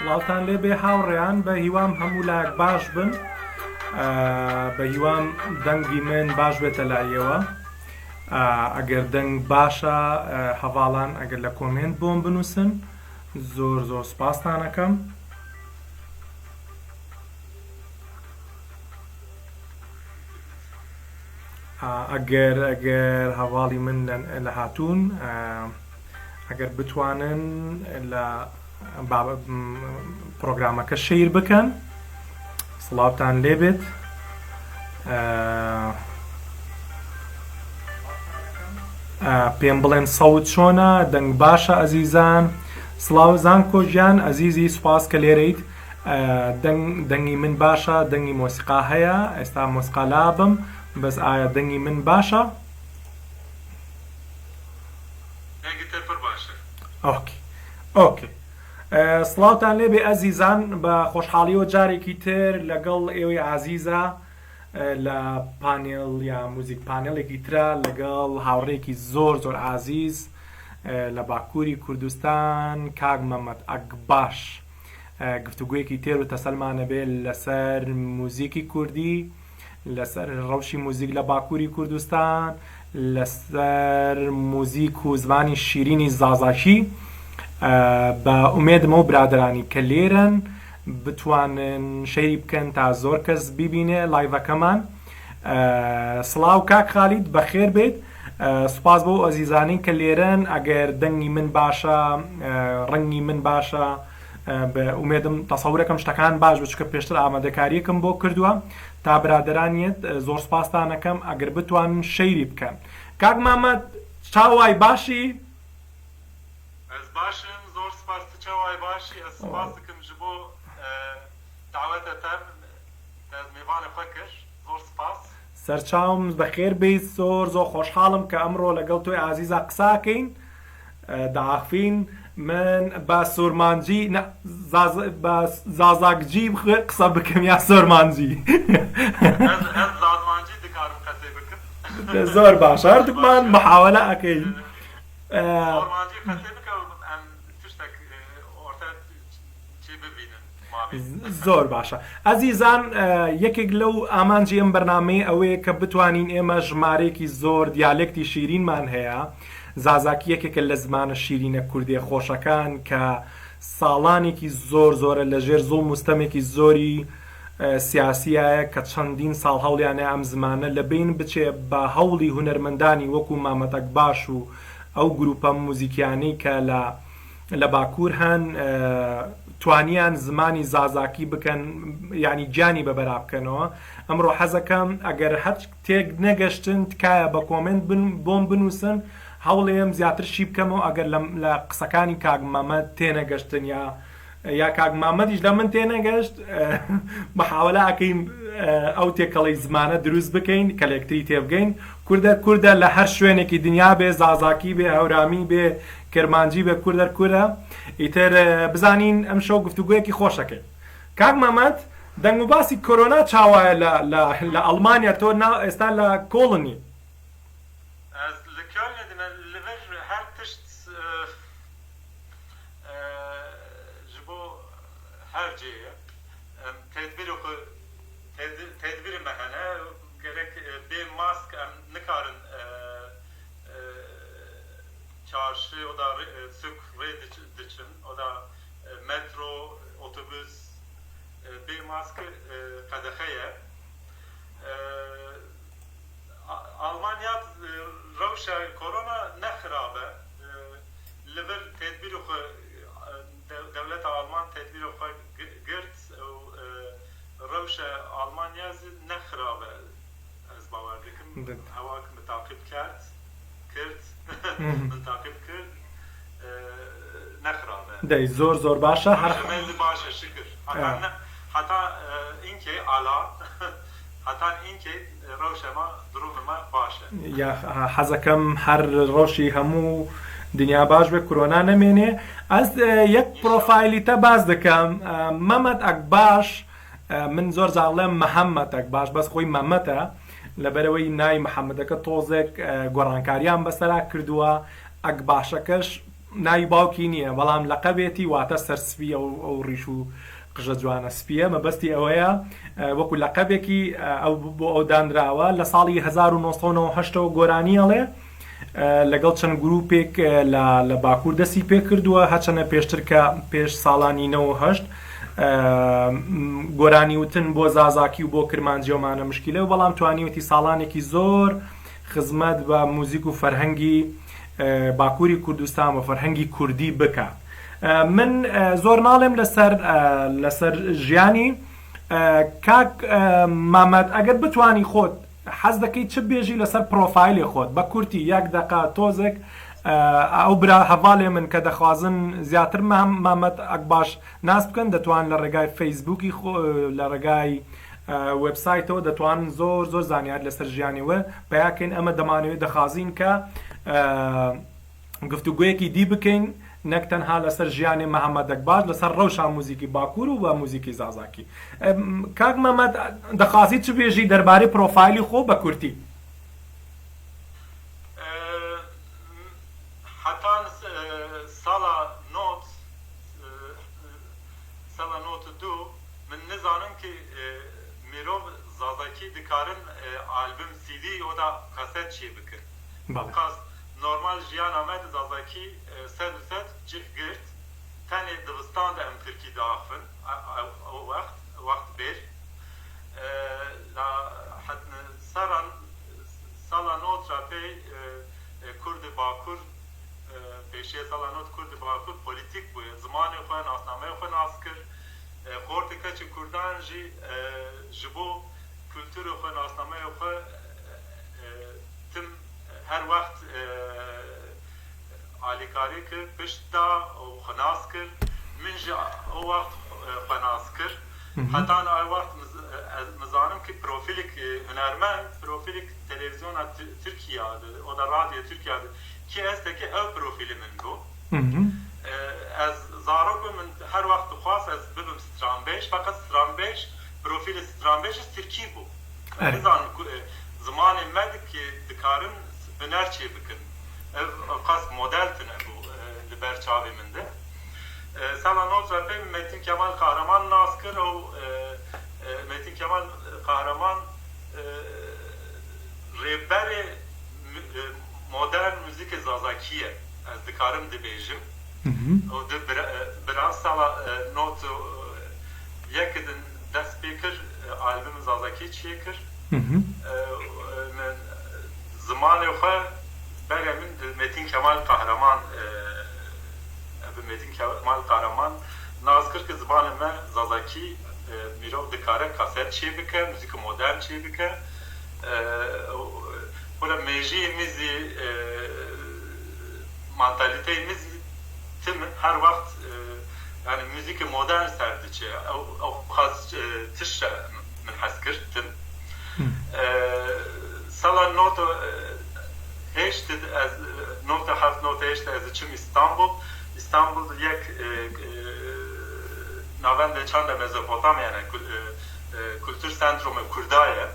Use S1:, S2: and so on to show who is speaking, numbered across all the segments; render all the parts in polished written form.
S1: سڵاوتان لێبێ هاوڕێیان بە هیوام هەموو لایەک باش بن بە هیوام دەنگی من باش بێتە لایەوە ئەگەر دەنگ باشە هەواڵان ئەگەر لە کۆمنت بۆم بنووسن زۆر زۆر سپاستان ئەەکەم ئەگەر هەواڵی من لە هاتوون ئەگەر بتوانن لە پرۆگرامەکە شیر بکەن سڵاوتان لێبێت پێم بڵێن سەوت چۆنە دەنگ باشە ئەزیزان سڵاو زانکۆ ژیان ئەزیزی سوپاس کە لێرەیت دەنگی من باشە دەنگی مۆسیقا هەیە ئێستا مۆسیقا لابم بەس ئایا دەنگی من باشە؟ ئۆکێ سڵاوتان لێبێ ئەزیزان بە خۆشحاڵیەوە جارێکی تر لەگەڵ ئێوەی عازیزە لە پانێڵ یا موزیک پانێڵێکی ترە لەگەڵ هاوڕێکی زۆر زۆر عازیز لە باکووری کوردستان کاک مەمەد ئەکباش گفتوگویەکی تێر و تەسەلمانە بێ لەسەر موزیکی کوردی لەسەر ڕەوشی موزیک لە باکووری کوردستان لەسەر موزیک و زمانی شیرینی زازاکی بە ئومێدمە و برادرانی کە لێرن بتوانن شەیری بکەن تا زۆر کەس بیبینێ لایڤەکەمان سڵاو کاک خالید بەخێر بێت سوپاس بۆ ئەزیزانی کە لێرن ئەگەر دەنگی من باشە ڕەنگی من باشە بە ئومێدم تەسەورەکەم شتەکان باش بچکە پێشتر ئامادەکاریەکەم بۆ کردووە تا برادرانیت زۆر سپاستانەکەم ئەگەر بتوانن شەیری بکەن کاک مامەد چاوای باشی؟
S2: باشم زۆر سپاس چاوای باشی ئەس سپاس دکەم ji بۆ داوەتەتان میوانە خۆ کرد زۆر سپاس
S1: سەرچاوم بەخێر بیت زۆر زۆر خۆشحاڵم کە ئەمڕۆ لەگەڵ تۆی عازیزە قساکەین داخفین من بە سۆرمانجی بە زازاکجی قسە بکەم یا سۆرمانجی
S2: زازمانجی دکارم قسە بکەم
S1: زۆر باش هەردووکمان محاولە ئەکەین
S2: سۆرمانجی قسە بکەم ئەم تشتێک ئۆرتە چی ببینن
S1: زۆر باشە ئەزیزان یەکێک لەو ئامانجی ئەم بەرنامەیە ئەوەیە کە بتوانین ئێمە ژمارەیەکی زۆر دیالێکتی شیرینمان هەیە زازاکی یەکێکە لە زمانە شیرینە کوردی خۆشەکان کە ساڵانێکی زۆر زۆرە لەژێر زوڵ مستەمێکی زۆری سیاسیایە کە چەندین ساڵ هەوڵیانە ئەم زمانە لە بین بچێ بە هەوڵی هونەرمەندانی وەکو مامەد ئەکباش و ئەو گروپە موزیکیانەی کە لە باکوور هەن توانیان زمانی زازاکی بکەن ینی گیانی بەبەرا بکەنەوە ئەمڕۆ حەزەکەم ئەگەر هەر تێک نەگەشتن تکایە بە کۆمنت بۆم بنووسن هەوڵێم زیاتر شی بکەمەوە ئەگەر لە قسەکانی کاک مەمەد تێنەگەشتن یا کاک مامەدیش لە من تێنەگەشت محاولە ئەکەین ئەو تێکەڵی زمانە دروست بکەین کەلێکتری تێبگەین کوردە لە هەر شوێنێکی دنیا بێ زازاکی بێ هەورامی بێ کرمانجی بێ کوردە ئیتر بزانین ئەم شەو گفتوگویەکی خۆشەکەین کاک مەمەد دەنگ و باسی کۆرۆنا چاوایە لە ئەڵمانیا تۆ ئێستا لە کۆڵنی
S2: tedbiri mehene gerek bir mask nikarin çarşı o da sık için o da metro otobüs bir mask kadeheye Almanya revşa korona ne xirabe level tedbiri devlet Alman tedbiri girt روشة ألمانيا نخرابة از باور بكم هواك متعقب كرت متعقب كرت نخرابة
S1: داي زور باشا
S2: مزي باشا شكر حتى إنكي على حتى إنكي روشة ما دروب ما باشا
S1: يا حزكم هر روشي همو دنیا باش بێ کۆرۆنا نەمێنێ ئەس یەک پرۆفایلی تە باز دەکەم مەمەد ئەکباش من زۆر زاڵێم محەممەد ئەکباش بەس خۆی مەمەتە لەبەرەوەی نای محەممەدەکە تۆزێک گۆڕانکاریان بەسەرا کردووە ئەکباشەکەش ناوی باوکی نییە بەڵام لەقەبێتی واتە سەرسپی ئەو ڕیش و قژە جوانە سپیە مەبەستی ئەوەیە وەکو لەقەبێکی ئەو بۆ ئەو دانراوە لە ساڵی 1970 گۆرانیەڵێ لەگەڵ چەند گروپێک لە باکوور دەستی پێ کردووە هەچەنە پێشتر کە پێش ساڵانی 98 گۆرانی وتن بۆ زازاکی و بۆ کرمانجیۆمانە مشکلە و بەڵام توانیوەتی ساڵانێکی زۆر خزمەت بە موزیک و فەرهەنگی باکووری کوردستان و فەرهەنگی کوردی بکات. من زۆر ناڵێم لەسەر ژیانی کاک مامەد ئەگەر بتانی خۆت حەز دەکەی چ بێژی لەسەر پرۆفایلی خۆت بە کورتی یەک دەقا تۆزێک ئەو برا هەواڵێ من کە دەخوازن زیاتر مامەد ئەک باش ناس بکەن دەتوان لە ڕێگای فەیسبووکی لە ڕێگای وێبسایتەوە دەتوان زۆر زانیار لەسەر ژیانیوە بەیاکەین ئەمە دەمانوێت دەخوازین کە گفتوگویەکی دی بکەین نەک تەنها لەسەر ژیانی مەحەممەد ئەکبار لەسەر ڕەوشا موزیکی باکوور و بە موزیکی زازاکی. کاک مەمەد دەخوازی چ بێژی دەربارەی پرۆفایلی خۆ بە کورتی؟
S2: حتان ساڵا نۆت دو من نزانم که مرۆڤ زازاکی دikarin albüm CD o da kaset çê bikin. Normal jiyan Ahmet Zazaki sed cih girt tenê dibistan de em Tirkî diaxivin o wext bêr seran sala not ra pê Kurdi Bakur pêşê sala not Kurdi Bakur politik bûye zimanê xwe nasnameyê xwe nas kir xortê keçê Kurdan jî ji bo kulturê xwe nasnameyê xwe tim her wext alîkarî kir pişta û xwenas kir min jî o wext xwenas kir hetan ay wext nizanim ki profîlik hunermend profîlik televizyona Tirkiye o da radyo Tirkiye ki ez teke ev profîlê min bû ez zarok min her wext dixwast ez bibim stranbêj feqet stranbêj profîlê stranbêj Tirkî bû nizanim zimanê me ki dikarin huner çê bikin ev qas model tune bû li ber çavê min de sala not ra pê Metin Kemal Kahraman nas kir û Metin Kemal Kahraman rêberê modern müzikê zazakî ye ez dikarim dibêjim û biraz sala not yekê din dest pê kir albüm zazakî çê kir zimanê xwe berê min Metin Kemal Kahraman Metin Kemal Kahraman naz kir ki zimanê me zazakî mirov dikare kaset çê bike müzik modern çê bike bula mêjiyê mizî mantaliteyê mizî tim her wext yani müzik modern ser diçe ew xas tişre min hez kir tim sala noto heşt ez nota heft nota heşt ez çim İstanbul yek navende çanda Mezopotamya yani kültür sentrumu Kurdaye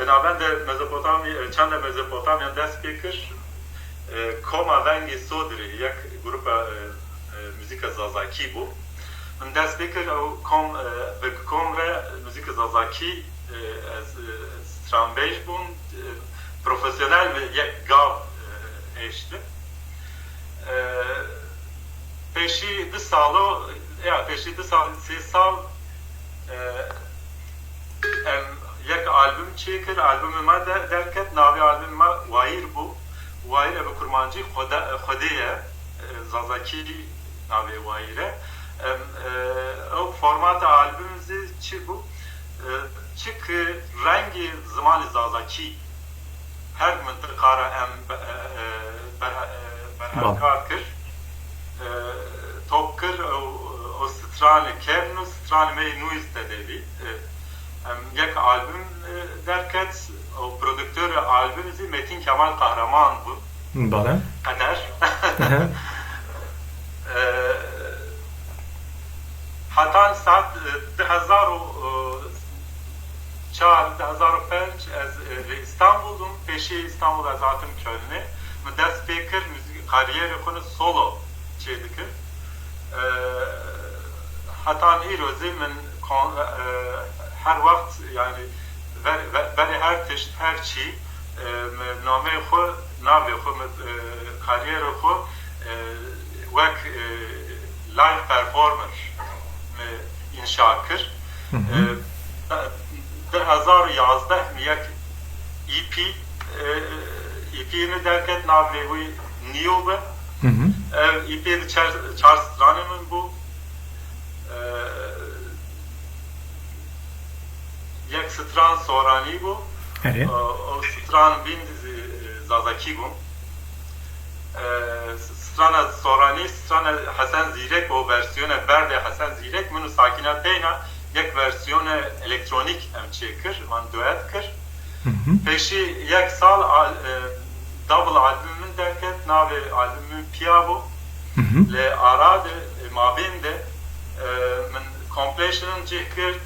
S2: navende Mezopotamya çanda Mezopotamya dest pêkir Koma Vengi Sodri yek grupa müzik zazakî bû min dest pêkir ew kom re müzik zazakî ez stranbêj bûn profesyonel ve yek gav heşti peşî di salo peşî di sal sê sal em yek albüm çêkir albümê me derket navê albüm me Wayîr bû Wayîr ev kurmancî Xwedê ye zazakî navê Wayîr e ew formata albüm zê çi bû çi ki rengê zimanê zazakî her mintiqara em berhemkar kir top kir o stranê kevn û stranê me nûyîz te devî em yek albüm derket o prodüktör albüm zî Metin Kemal Kahraman bû qeder hetan saat 2004 ez li İstanbul'dum peşî İstanbul ez hatim Kölnê دست پیکر کاریر خون سولو چه دکر حتی این روزی من هر وقت یعنی برای هر تشت هر چی نامه خود نامه خود کاریر خود وک لایف پرفورمر انشاء کرد 2011 یک ایپی می درکت نامه وی نیو به ایپی چهار سترانه من بود یک ستران سورانی بود و ستران بین زازاکی بود ستران سورانی ستران حسن زیرک با ورسیون برد حسن زیرک منو ساکنات دینا یک ورسیون الکترونیک ام چکر من دویت کرد پیشی یک سال دابل آلبوم من درکت ناوی آلبوم پیا بود لآراد مابین ده من کمپلیشن جه کرد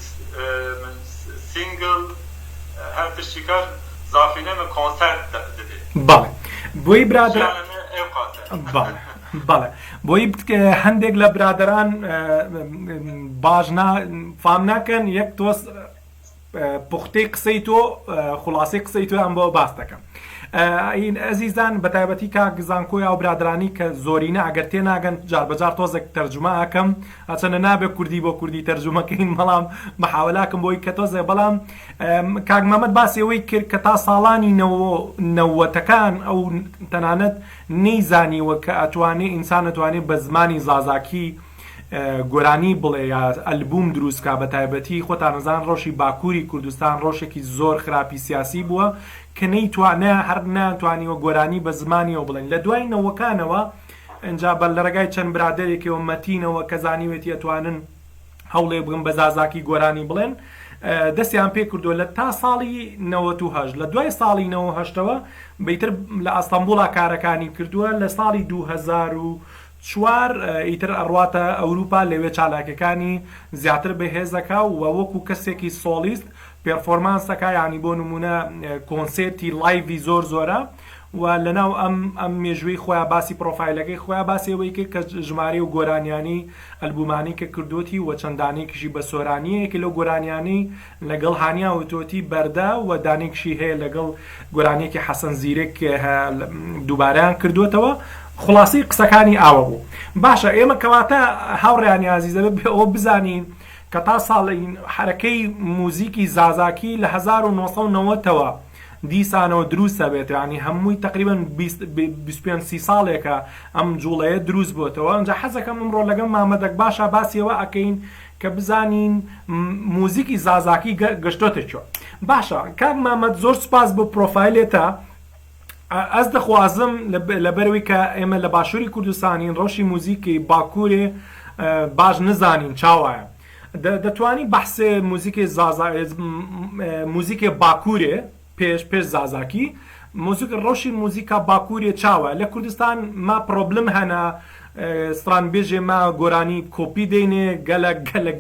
S2: من سینگل هر تشکر زافینه من کنسرت داده
S1: بله بوی برادر بله بۆی هەندێک لە برادران باش فام ناکەن یەک تۆس پوختەی قسەی تۆ خوڵاسەی قسەی تۆ ئەم بۆ باس دەکەم ئەزیزان بە تایبەتی کاک زانکۆی ئەو برادرانی کە زۆرینە ئەگەر تێناگەن جار بەجار تۆزێک تەرجمە ئەکەم ئەچەنە نابێت کوردی بۆ کوردی تەرجمەکەین بەڵام محاولاکەم بۆی کە تۆزێ بەڵام کاک مەمەد باسی ئەوەی کرد کە تا ساڵانی نەوەتەکان ئەو تەنانەت نەیزانیوە کە ئەتوانێ ئینسان ئەتوانێت بە زمانی زازاکی گۆرانی بڵێ یا ئەلبوم دروستکە بە تایبەتی خۆتان نەزان ڕۆژی باکووری کوردستان ڕۆژێکی زۆر خراپی سیاسی بووە کە نەیتوانێ هەر ناتوانیوە گۆرانی بە زمانیەوە بڵێن لە دوای نەوەکانەوە ئەنجا بە لە ڕێگای چەند برادێکەوە مەتینەوە کە زانیوێتی ئەتوانن هەوڵێ بگن بە زازاکی گۆرانی بڵێن دەستیان پێ کردووە لە تا ساڵی 98 لە دوای ساڵی 98ەوە بەیتر لە ئەستەمبوڵا کارەکانی کردووە لە ساڵی 2004 ئیتر ئەڕواتە ئەوروپا لەوێ چالاکەکانی زیاتر بەهێزەکە و وەکو کەسێکی سۆلیست پێرفۆرمانسەکە یانی بۆ نمونە کۆنسێرتی لایڤی زۆر زۆرە و لەناو ئەم مێژووی خۆیان باسی پرۆفایلەکەی خۆیان باسی ئەوەی کرد کە ژمارە و گۆرانیانی ئەلبومانی کە کردوتی و چەندانێکیشی بە سۆرانیەکی لەو گۆرانیانی لەگەڵ هانیا وتۆتی بەردە و دانێکشی هەیە لەگەڵ گۆرانیەکی حەسەن زیرێک دووبارەیان کردوتەوە خلاصی قسەکانی ئاوە بوو باشە ئێمە کەواتە هاوڕێیانی عزیزە ئەوە بزانین کە تا ساڵین حرەکەی موزیکی زازاکی لە 1990ەوە دیسانەوە دروستە بێت ینی هەمووی تقریبا 25 ساڵێکە ئەم جوڵەیە دروست بۆتەوە ئەنجا حەزەکەم ئەمڕۆ لەگەڵ مامەدەک باشە باسیەوە ئەکەین کە بزانین موزیکی زازاکی گەشتۆتە چۆ باشە کاک مامەد زۆر سپاس بۆ پرۆفایلێتە ئەس دەخوازم لەبەرەوەی کە ئێمە لە باشووری کوردستانین ڕۆژی موزیکی باکوورێ باش نزانین چاوایە دەتوانی بەحسێ موزیکی باکوورێ پێش زازاکی ڕۆژی موزیکا باکوورێ چاوە لە کوردستان ما پرۆبلم هەنا ستران بێژێ ما گۆرانی کۆپی دەینێ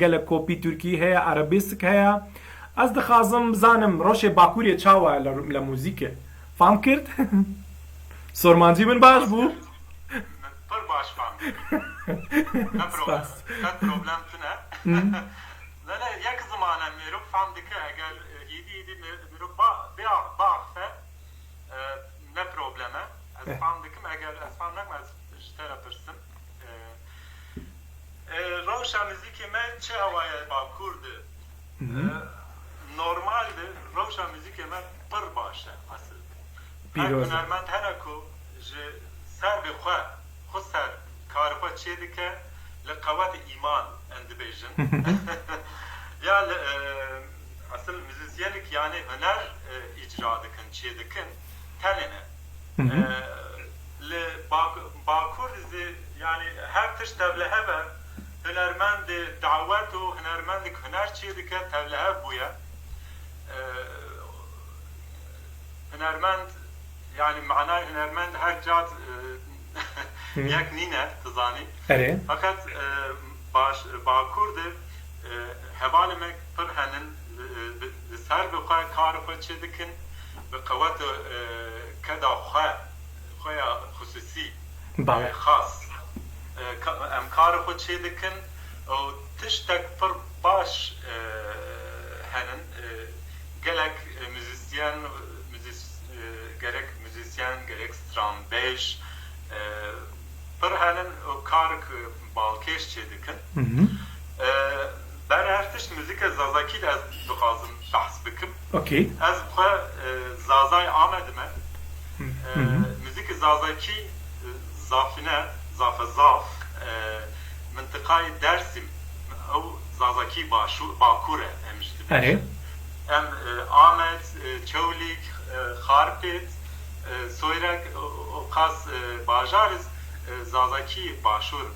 S1: گەلە کۆپی تورکی هەیە عەرەبیسک هەیە ئەس دەخوازم بزانم ڕۆژێ باکوورێ چاوە لە موزیکێ فام کرد سۆرمانجی من باش بوو
S2: پر باش فام پرۆبلەم تونە لەلە یەک زمانە مرۆڤ فام دکە ئەگەر ئیدی مرۆڤ باخە نە پرۆبلەمە ئەس فام دکم ئەگەر ئەس فام نەکم ئەس شتەرە پرسم ڕۆژە موزیکی من چه هەوایە باکووردە نۆرمالدە ڕۆژە موزیکی من پر باشە ئەسل هەنەرمەند هەنە کو ji ser bi xwe ser karı xwe çê dike li qeweta îman em dibêjin ya li asıl müzisyenik yani huner icra dikin çê dikin tenê ne li bakur zê yani her tişt tevlihev e hunermend dawet û hunermendik huner çê dike tevlihev bûye hunermend yani معنای هنرمند هر جات یک نینه تزانی fakat باکورد هوال مک پر هنن سر به کار خود چه دکن به قوت کدا خویا خصوصی
S1: بله
S2: خاص ام کار خود چه دکن و تشتک پر باش هنن گلک موزیسین gerek müzisyen gerek strandbeş پر هنن کارک بالکش چه دکن بر ارتش موزیک زازاکی از بخوازم بحث بکم از بخواه زازای آمدمه موزیک زازاکی زافنه زاف منطقه درسیم او زازاکی باکوره همشتی ام آمد چولیک خارپت سویرک خاص باجارز زازاکی باشور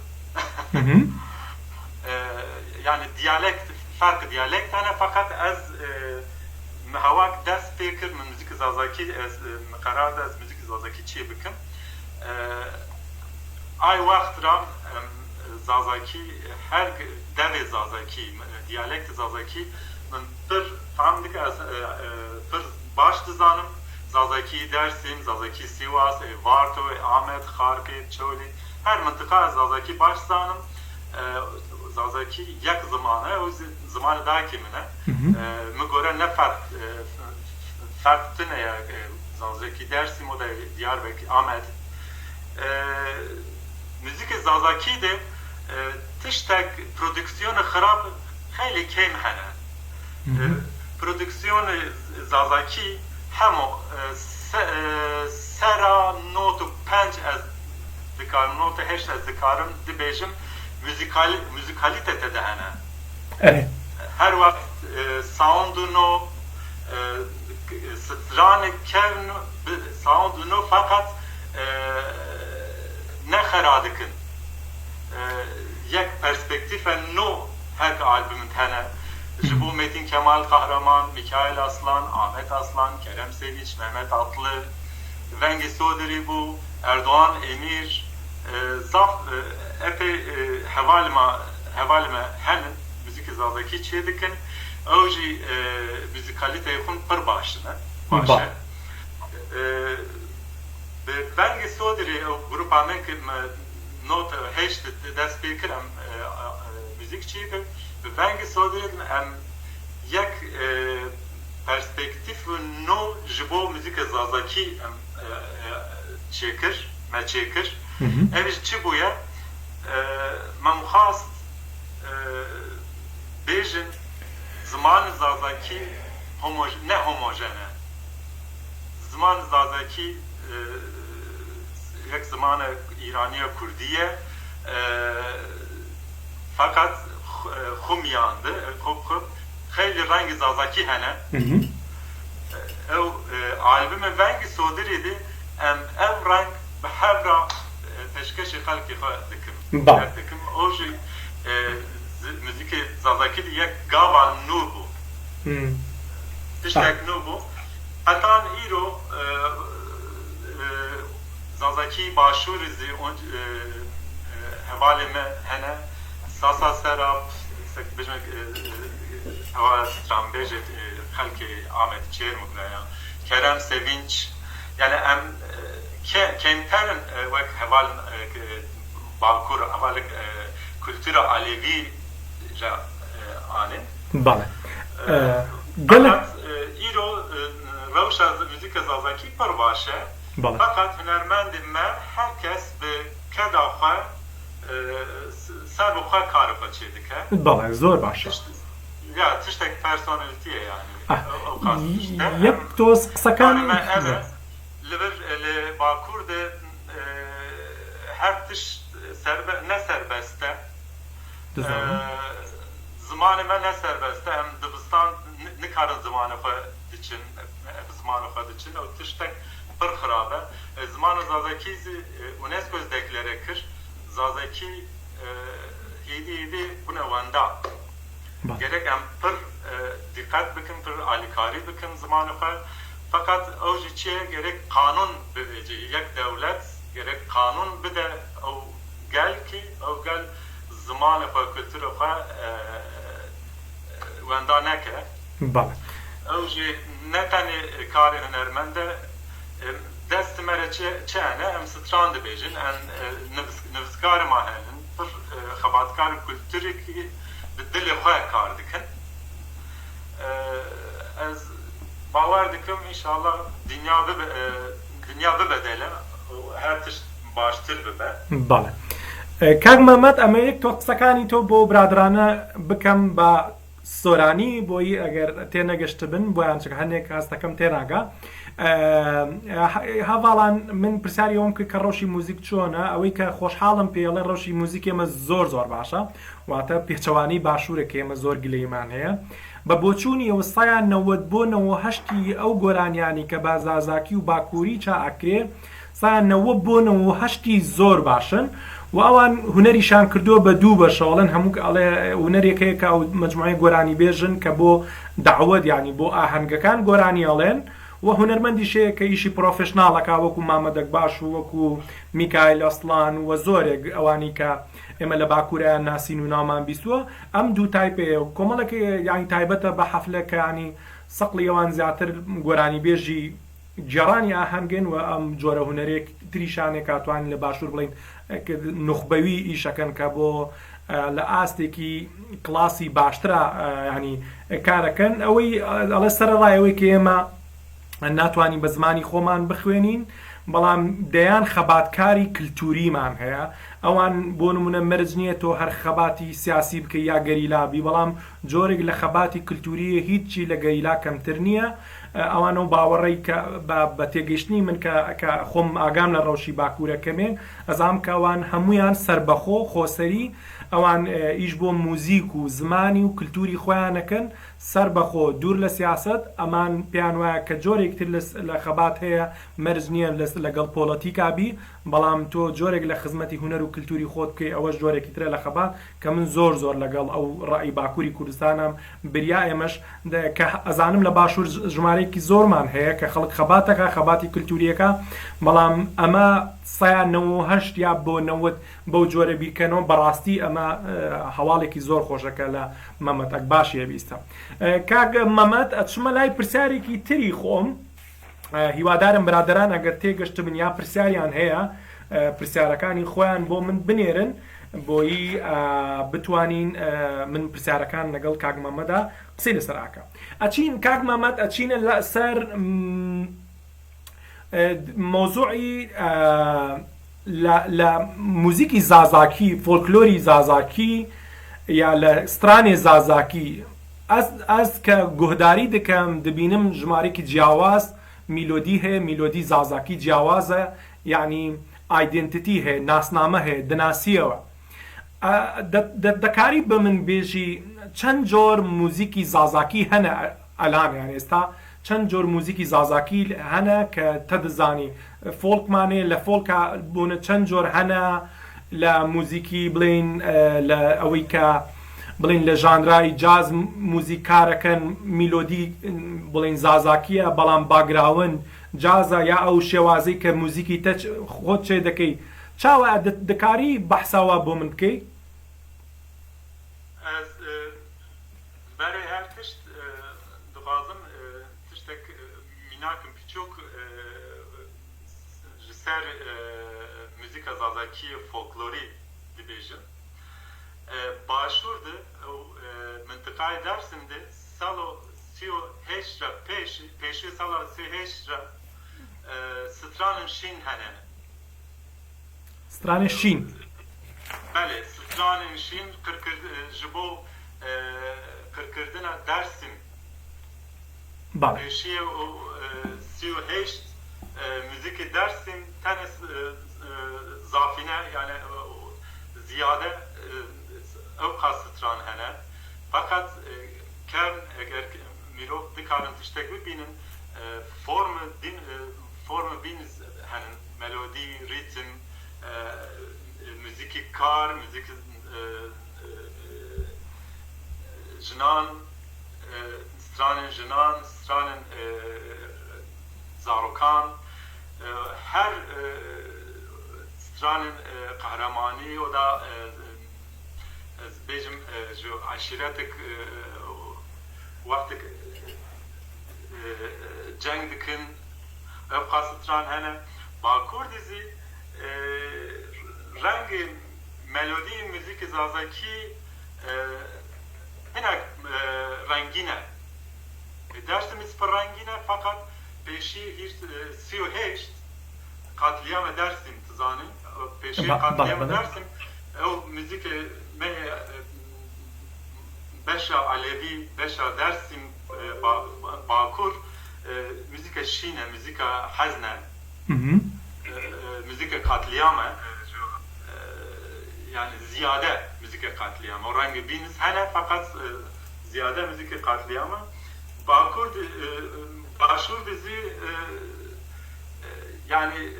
S2: yani farklı diyalekt ana fakat az havak ders fikir min müzik zazaki az karar az müzik zazaki çiğ bikim ay vakt ram zazaki her deve zazaki diyalekt zazaki min bir famdik az bir baş dizanım zazaki dersim zazaki Sivas Varto Ahmet Kharpet Çoli her mıntıka zazaki baş zanım zazaki yak zamanı o zamanı daha kimine mügore ne farklı ne ya zazaki dersim o da Diyarbakır Ahmet müzik zazaki de tiştek prodüksiyonu xarab hayli kem hene prodüksiyon zazaki hemo sera notu penç az dikarim notu heş az dikarim dibêjim müzikalite de hene.
S1: Evet.
S2: Her vakit sound'unu strane kevn sound'unu fakat ne xeradikin. Yek perspektife no her albümün hene. Bu Metin Kemal Kahraman, Mikail Aslan, Ahmet Aslan, Kerem Sevinç, Mehmet Atlı, Vengi Sodri bu, Erdoğan Emir, zaf epey hevalime henin müzik zazaki çedikin oji müzikalite yakın per başına başa Vengi Sodri grup amek not heşt ders fikir müzik çedikin Vengi Sodri'nin yak perspektif no jibo müzik zazaki çekir meçekir eviş çi buya من خواست بیجن زمان زازاکی نه هموژنه زمان زازاکی یک زمان ایرانی کردیه fakat خمیانده خیلی رنگ زازاکی هنه او albüm vengi sodiridi ev renk به هر را peşkeşi halki dikim. Dikim oji müzik zazaki diye gava nubu. Tiştek nubu. Hatta iro zazaki başurizi hevalime hene sasa serap sekbejmek hava trambejet halki Ahmet Çermuk'la Kerem Sevinç yani kemterin vek heval balkur heval kültüre Alevi ja anin.
S1: Bale.
S2: Fakat iro revşa müzik zazaki pervaşe. Fakat hünermendim me herkes be kedafa serbuha karıfa çedike.
S1: Bale zor başa.
S2: Ya tiştek personalitiye yani.
S1: Yep toz kısakan.
S2: Li Bakur'da her tiş ne serbestte zamanıma ne serbestte hem dibistan ne karın zamanı için o tiştek bir xarabe zamanı zazaki UNESCO deklare kir zazaki hedi buna vanda gerek hem bir dikkat bikin bir alikari bikin zamanı fakat o jiçe gerek kanun bidici yek devlet gerek kanun bide o gel ki o gel zamanı kültürü vanda neke o ji ne tane kari hünermende دست مره چه نه ام ستران دبیجن ان نوزگار ما هنن پر خباتکار کلتوری که دل خواه کار دکن از باور دکم انشاءالله دنیا ببدله و هر تشت باشتر ببه
S1: بله کاک محەممەد ئەمە یەک تۆ قسەکانی تۆ بۆ برادرانە بکەم بە سۆرانی بۆی ئەگەر تێنەگەشت بن بۆیان چکە هەندێک هەستەکەم تێناگا هەواڵان من پرسیاری ئەوم کرد کە ڕۆژی موزیک چۆنە ئەوەی کە خۆشحاڵم پێڵێ ڕۆژی موزیک ئێمە زۆر باشە واتە پێچەوانی باشوورێک ئێمە زۆر گلەیمان هەیە بە بۆچوونی ئەوەستایان 90 بۆ 98 ئەو گۆرانیانی کە با زازاکی و باکووری چا ئەکرێ سایان 90 بۆ 98 زۆر باشن و ئەوان هونەریشان کردووە بە دوو بەشەوەڵن هەموو ئەڵێ هونەرێکەیە کە ئەو مەجموعەی گۆرانی بێژن کە بۆ داوەت یعنی بۆ ئاهەنگەکان گۆرانی ئەڵێن و هونەرمەندیشەیە کە ئیشی پرۆفشناڵەکە وەکو مامەدەک باش و وەکو میکایل ئەسڵان و زۆرێک ئەوانی کە ئێمە لە باکوورەیان ناسین و نامان بیستووە ئەم دوو تایپەیە و کۆمەڵێک یانی تایبەتە بە حەفلەکانی سەقلی ئەوان زیاتر گۆرانی بێژی جێڕانی ئاهەنگن و ئەم جۆرە هونەرێک تریشانێک کاتوانین لە باشوور بڵین نخبەوی ئیشەکەن کە بۆ لە ئاستێکی کلاسی باشترە ینی کارەکەن ئەوەی ئەڵێ سەرڕایەوەی کە ئێمە ناتوانین بە زمانی خۆمان بخوێنین بەڵام دەیان خەباتکاری کللتوریمان هەیە ئەوان بۆ نمونە مەرج نییە تۆ هەر خەباتی سیاسی بکە یا گەریلابی بەڵام جۆرێک لە خەباتی کللتوریە هیچی لە گەریلا کەمتر نییە ئەوانە و باوەڕێی کە بە تێگەیشتنی من کە خۆم ئاگام لە ڕەوشی باکوورەکەمێن ئەزام کە ئەوان هەمویان سربەخۆ خۆسەری ئەوان ئیش بۆ موزیک و زمانی و کللتوری خۆیانەکەن سربەخۆ دوور لە سیاست ئەمان پێیان وایە کە جۆرێکتر لە خەبات هەیە مەرج نییە لەگەڵ پۆلەتیکابی بەڵام تۆ جۆرێک لە خزمەتی هونەر و کللتوری خۆت بکەی ئەوەش جۆرێکی ترە لە خەبات کە من زۆر لەگەڵ ئەو ڕای باکووری کوردستانم بریا ئێمەش کە ئەزانم لە باشوور ژمارەیەکی زۆرمان هەیە کە خەڵک خەباتەکە خەباتی کللتوریەکە بەڵام ئەمە سایان 98 یا بۆ 90 بەو جۆرە بیکەنەوە بەڕاستی ئەمە هەواڵێکی زۆر خۆشەکە لە مەمەد باشیە بیستە کاک مەمەد ئەچمە لای پرسیارێکی تری خۆم هیوادارم برادران ئەگەر تێگەشت من یا پرسیاریان هەیە پرسیارەکانی خۆیان بۆ من بنێرن بۆی بتوانین من پرسیارەکان لەگەڵ کاک مەمەدا قسەی لەسەر ئاکە ئەچین کاک مەمەد ئەچینە لەسەر مۆزوعی لە موزیکی زازاکی فۆلکلۆری زازاکی یا لە سترانێ زازاکی ئەس کە گوهداری دەکەم دەبینم ژمارەیەکی جیاواز میلۆدی هەیە میلۆدی زازاکی جیاوازە یعنی ئایدنتیتی هەیە ناسنامە هەیە دەناسیەوە دەکاری بە من بێژی چەند جۆر موزیکی زازاکی هەنە ئەلان یان ئێستا چەند جۆر موزیکی زازاکی هەنە کە تەدەزانی فۆلکمانێ لە فۆلکە بوونە چەند جۆر هەنە لە موزیکی بڵین لە ئەوەی کە بڵین لە ژانرای جاز موزیکارەکەن میلۆدی بڵین زازاکیە بەڵام باگراون جازە یا ئەو شێوازەی کە موزیکی تەچ خۆت چێ دەکەی چاوە دەکاری بەحساوە بۆ من بکەی
S2: بەرێ هەر تشت دەخوازم تشتێک میناکم پیچۆک سەر موزیکە زازاکی فۆلکلۆری دەبێژن باشوورد ئەو منتقای دەرسمدە ساڵۆ 38 پێشوی ساڵا 38 سترانên şîn hene
S1: سترانê şîn
S2: belê سترانên şîn ji bo qirkirdina Dêrsim pêşiye û 38 müzikê Dêrsim tenê zafîne yani ziyade ew qas stran hene fakat ker eger mirov dikarin tiştek bibînin formu bin henin melodi, ritim, müziki kar, müziki jinan, stranên jinan, stranên zarokan, her stranên kahramanî o da bêjim ji aşiretek wextek ceng dikin قاستران هنه باکور دیزی رنگ ملودی موزیک زازکی هناك رنگینه درسimiz پر رنگینه فقط پیشی هیچ 38 قاتلیام درسیم تزانین پیشی قاتلیام درسیم او موزیک me beşa Alevi, beşa Dersim Bakur müzika şine, müzika hazne müzika katliama yani ziyade müzika katliama. O rengi biniz hene fakat ziyade müzika katliama. Bakur başvur dizi yani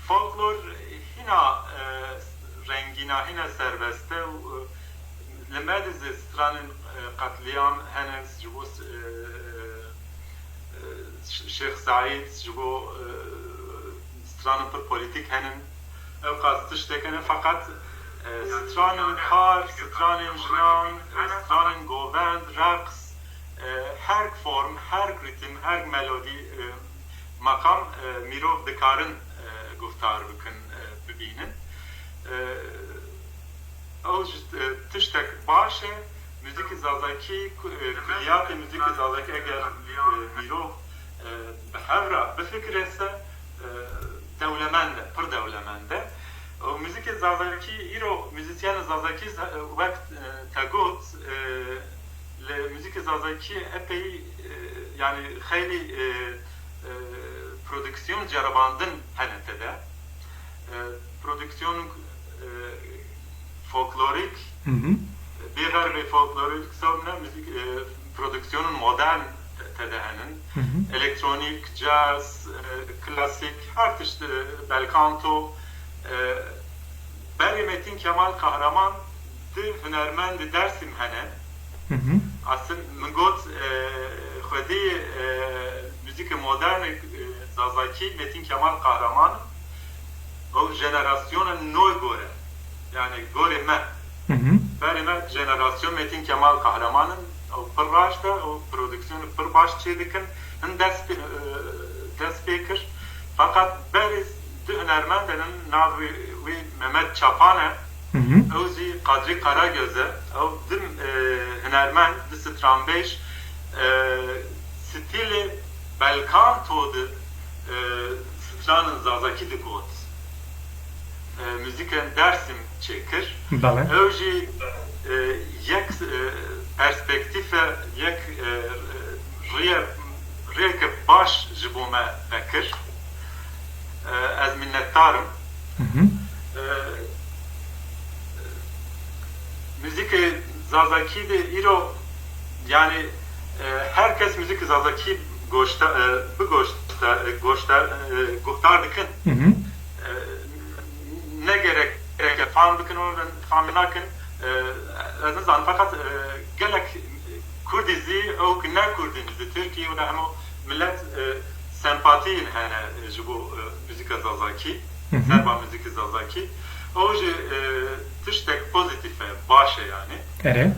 S2: folklor hina rengina hina serbeste لماذا ستران قتليام هنس جبو شيخ سعيد جبو ستران پر politik هنن او قاستش دكنه فقط ستران کار ستران جنان ستران گووند رقص her form her ritim her melodi makam mirov dikarın guftar bikin bibinin او تشتك باشه موزیک زازاکی کلیات موزیک زازاکی اگر میرو به هر را بفکرسته دولمنده پر دولمنده و موزیک زازاکی ایرو موزیسین زازاکی وقت تگوت موزیک زازاکی epey yani خیلی prodüksiyon cerabandın henetede prodüksiyon folklorik bir garbe folklorik sonra müzik prodüksiyonun modern tedehenin elektronik, jazz, klasik her çeşit belkanto Beri Metin Kemal Kahraman hünermend Dersim hene aslında mıngot xwedî müzik modern zazaki Metin Kemal Kahraman o jenerasyonun noy gore yani gore me beri me jenerasyon Metin Kemal Kahraman'ın o pırraşta o prodüksiyonu pırbaş çedikin dest pekir fakat beri hünermendenin navi Mehmet Çapane Ozi Kadri Karagöz'e o dim hünermen di 35 stili belkanto'du stranın zazaki dikot müziken Dersim çekir. Oji yek perspektife yek riyek baş jibome bekir. Az minnettarım. Müzik zazaki de iro yani herkes müzik zazaki goşta bu goşta guhtar dikin ne gerek fan dikin oradan faminakin azından fakat gelek Kurdizi o ne Kurdinizi Türkiye ve hem millet sempatiyin hene jibu müzik zazaki serba müzik zazaki o je tiştek pozitife başa yani
S1: evet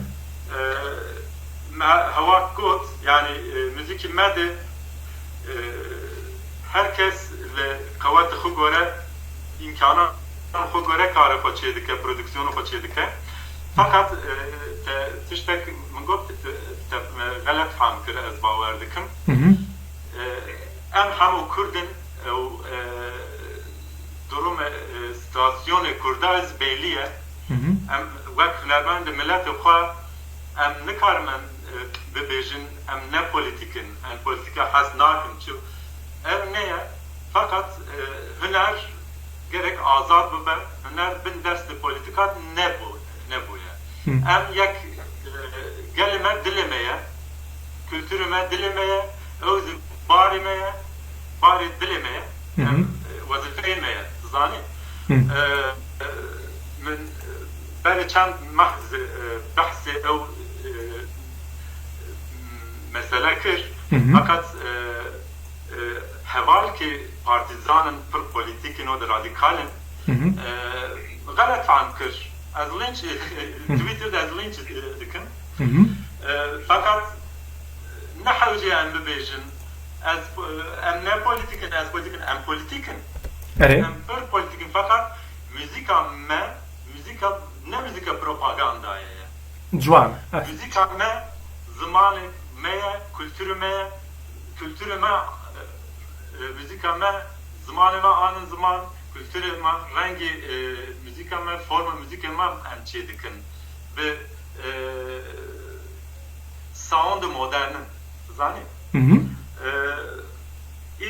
S2: hava gut yani müzik mede herkesle kavat xu göre imkana xu göre karı xoçedike prodüksiyonu xoçedike fakat tiştek min got galet fam kir ez bawer dikim em hemû Kurdin durum situasyonu Kurda ez belliye em wek hunermend millet xwe em nikarin bibêjin em ne politikin em politika hez nakin çi ev neye fakat huner gerek azad bibe huner bin desti politikat ne buye em yek gelime dilemeye kültürüme dilemeye özü barime bari dilemeye vazifeyemeye zani من بله چند محض بحث او mesele kir fakat heval ki partizanın per politikin o da radikalin galet fan kir az linç Twitter'da az linç dikin fakat ne havci em bibêjin ام نه پلیتیکن از پلیتیکن ام پلیتیکن
S1: اره
S2: ام پر پلیتیکن فقط موزیکا ما موزیکا نه موزیکا پروپاگاندایه
S1: جوان
S2: موزیکا ما زمان ما kültür ma müzika ma zamanı ma anın zaman kültür ma rengi müzika ma forma müzika ma em çedikin ve sound modern zani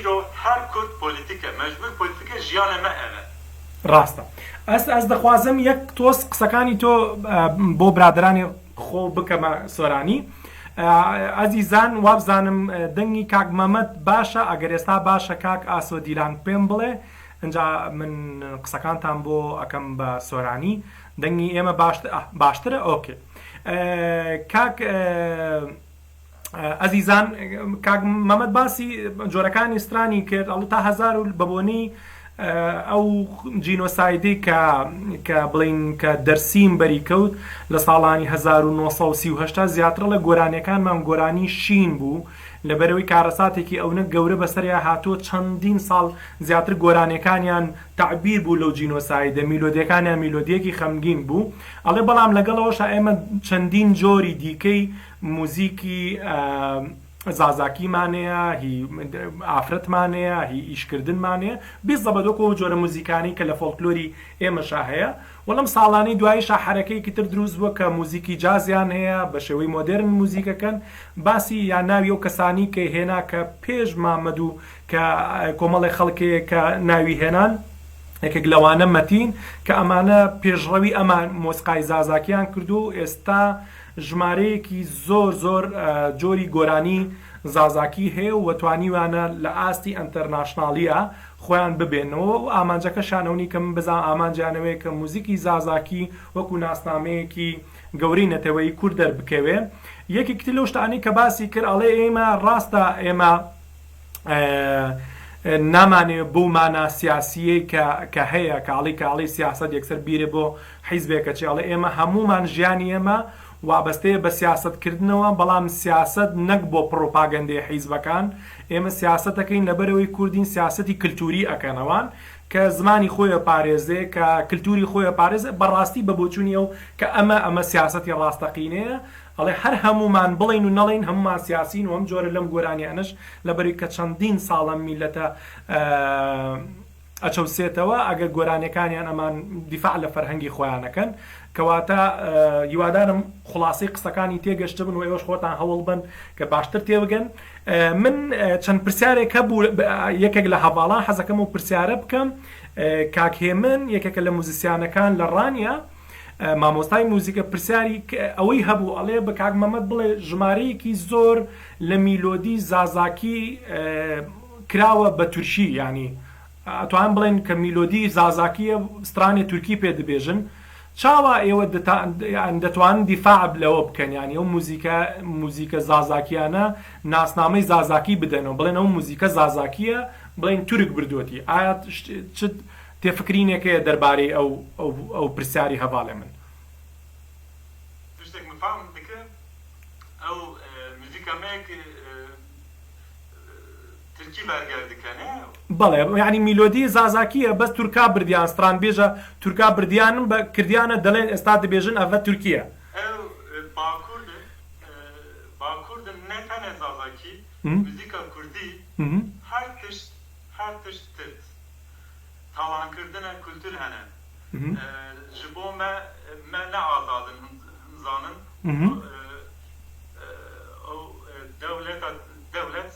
S2: îro her kurt politike mecbur politike jiyana me eve
S1: ڕاستە ئەس دەخوازم یەک تۆس قسەکانی تۆ بۆ برادرانی خۆ بکەمە سۆرانی ئەزیزان وابزانم دەنگی کاک مەمەد باشە ئەگەر ئێستا باشە کاک ئاسۆ دیلان پێم بڵێ ئەنجا من قسەکانتان بۆ ئەەکەم بە سۆرانی دەنگی ئێمە باشترە ئۆکێ کاک ئەزیزان کاک مەمەد باسی جۆرەکانی سترانی کرد ئەڵ تا هەزار و بەبوونی ئەو جینۆسایدی کە بڵین کە دەرسیم بەریکەوت لە ساڵانی 1938 زیاتر لە گۆرانیەکانمان گۆرانی شین بوو لەبەرەوەی کارەساتێکی ئەوە گەورە بەسەریا هاتووە چەندین ساڵ زیاتر گۆرانیەکانیان تعبیر بوو لەو جینۆسایدە میلۆدیەکانیان میلۆدیەکی خەمگین بوو ئەڵێ بەڵام لەگەڵەوەشە ئێمە چەندین جۆری دیکەی موزیکی زازاکیمانەیە هی ئافرەتمانەیە هی ئیشکردنمانەیە بیست زەبەدۆکەوە جۆرە موزیکانی کە لە فۆلکلۆری ئێمەشا هەیە وەڵام ساڵانەی دواییشە حرەکەیەکی تر دروست بووە کە موزیکی جازیان هەیە بە شێوەی مۆدرن موزیکەکەن باسی یان ناوی ئەو کەسانی کە هێنا کە پێش مامەد و کە کۆمەڵی خەڵکەیە کە ناوی هێنان یەکێک لەوانە مەتین کە ئەمانە پێشڕەوی ئەمان مۆسیقای زازاکیان کردو ئێستا ژمارەیەکی زۆر جۆری گۆرانی زازاکی هەیە و وەتوانیوانە لە ئاستی ئەنتەرناشناڵیە خۆیان ببێنەوە و ئامانجەکە شانەونی کە من بزان ئامانجیانەوەی کە موزیکی زازاکی وەکو ناسنامەیەکی گەورەی نەتەوەی کورد دەربکەوێ یەکێکی لەو شتانی کە باسی کرد ئەڵێ ئێمە ڕاستە ئێمە نامانێ بۆمانە سیاسیە کە هەیە کاڵی سیاست یەکسەر بیرێ بۆ حیزبێکە چێڵێ ئێمە هەمومان ژیانی ئێمە وابەستەیە بە سیاستکردنەوە بەڵام سیاست نەک بۆ پرۆپاگەندەی حیزبەکان ئێمە سیاستەکەین لەبەرەوەی کوردین سیاستی کللتوری ئەکەنەوەن کە زمانی خۆیە پارێزێ کە کللتوری خۆیە پارێز بەڕاستی بە بۆچوونیە و کە ئەمە سیاستی ڕاستەقینەیە ئەڵێ هەر هەمومان بڵین و نەڵین هەمومان سیاسین و ئەم جۆرە لەم گۆرانیانش لەبەری کە چەندین ساڵە میلەتە ئەچەوسێتەوە ئەگەر گۆرانیەکانیان ئەمان دیفاع لە فەرهەنگی خۆیانەکەن کەواتە هیوادارم خلاصەی قسەکانی تێگەشتە بن و ئێوەش خۆتان هەوڵ بن کە باشتر تێبگەن من چەند پرسیارێک هەبوو یەکێک لە هەواڵان حەزەکەم و پرسیارە بکەم کاک هێمن یەکێکە لە موزیسیانەکان لە ڕانیا مامۆستای موزیکە پرسیاری ئەوەی هەبوو ئەڵێ بە کاک مەمەد بڵێ ژمارەیەکی زۆر لە میلۆدی زازاکی کراوە بە تورکی ینی ئەتوان بڵێن کە میلۆدی زازاکیە سترانی تورکی پێ دەبێژن چاوە ئێوە دەتوانن دیفاع لەوە بکەن ینی ئەو موزیکە زازاکیانە ناسنامەی زازاکی بدەنەوە بڵێن ئەو موزیکە زازاکیە بڵێن تورک بردووەتی ئایا چ تێفکرینێکەیە دەربارەی ئەو پرسیاری هەواڵێ من
S2: تشتێک مفاهم دکە ئەو موزیکەمەیەک ترکی بەرگەردەکەنێ
S1: بەڵێ ینی میلۆدی زازاکیە بەس تورکا بردیان ستران بێژە تورکا بردیانم بە کردیانە دەڵێن ئێستا دەبێژن ئەڤە تورکیە
S2: باکوردن نه تەنێ زازاکی موزیکا کوردی هەر تشت ترت تاوانکردنە کولتور هەنە ji bo me ne azadin zanin devlet